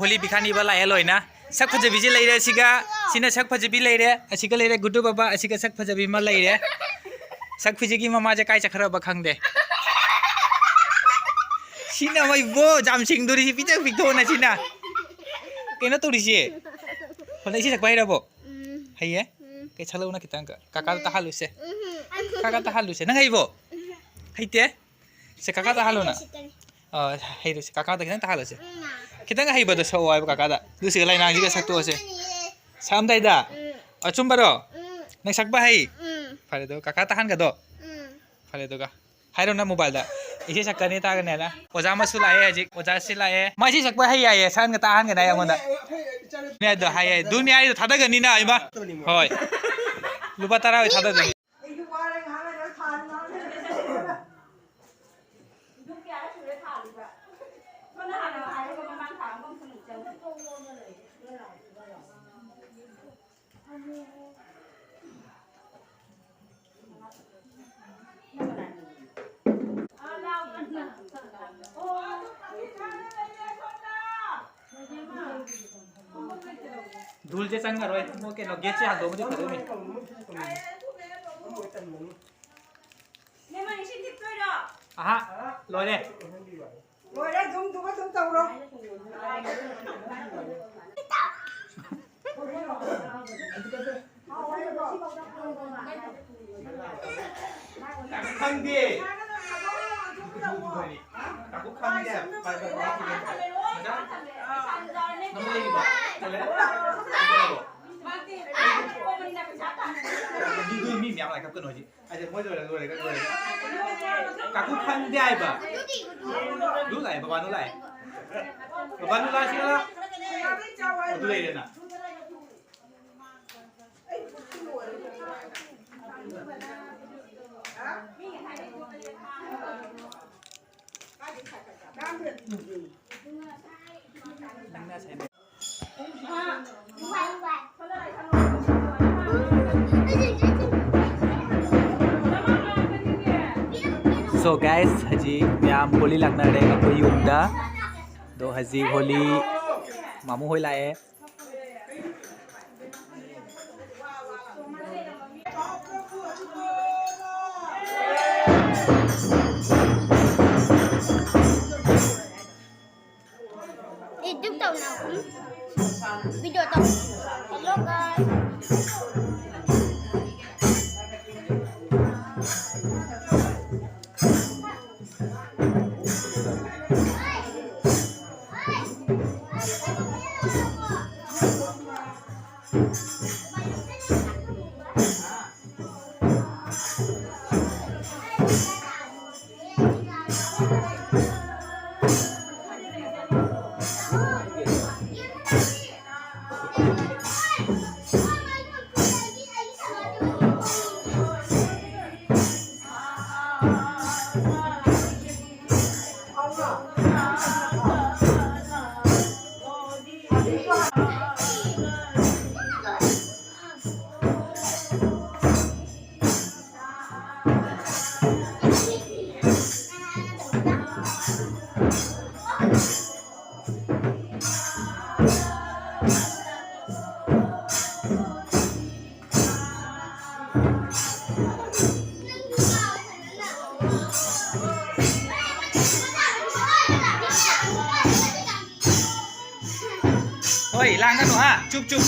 Holy बिखानी वाला है लोई ना सक फजबी जे लेरे सिगा सिना सक फजबी लेरे असिका लेरे गुड्डू बाबा असिका सक फजबी मा लेरे सक फजगी मामा जे काय चखरा बखंग दे सिना वै बो जाम सिंग दुरी सि पिचा पिक्तो ना सिना केनो तोरी सि होलै सि सक बाहिरा बो हाइए के छलो ना कितांग काका ता हालुसे काका ता हालुसे नंग हाइबो हाइते से काका ता हालो ना हाइरो से काका ता कितांग ता हालुसे कितांग हाइबो द सो आइबो काका दा दुसि लाइ नांग जिगा सकतो से सामदाइ दा अचुम बारो नंग सकबा हाइ फारे दो काका ता हान गा दो फारे दो गा हाइरो ना मोबाइल दा इसे सकने ता गने ना ओजा मसु लाए हजि ओजा से लाए माइसि सकबा हाइ आए सान गा ता हान गा ना यंगोंदा ने द हाइ दुनिया आइ थादा गनि ना आइबा होय लुबा तारा होय थादा दे धूल जे संग रोय मो के नो गेचे हाल दो मुझे करो मी ने माने सिन थिप तोय रो आहा लोय रे जुम दुबा जुम तौरो खंगे काकू खंगे बाय नमले बा चलेนี่มีเมียอะไรครับกันหน่อยจิอาจจะไม่ดูอะไรก็ดูอะไรกักขันได้ป่ะดูไหนบ้านดูไหนบ้านดูไหนสิล่ะดูเลยนะSo guys, haji मैम होली लगना रहेगा कोई युद्धा दो हाजी होली मामू होई लाए YouTube tau na video tau hello guys Oi, lang kan ha, cup cup.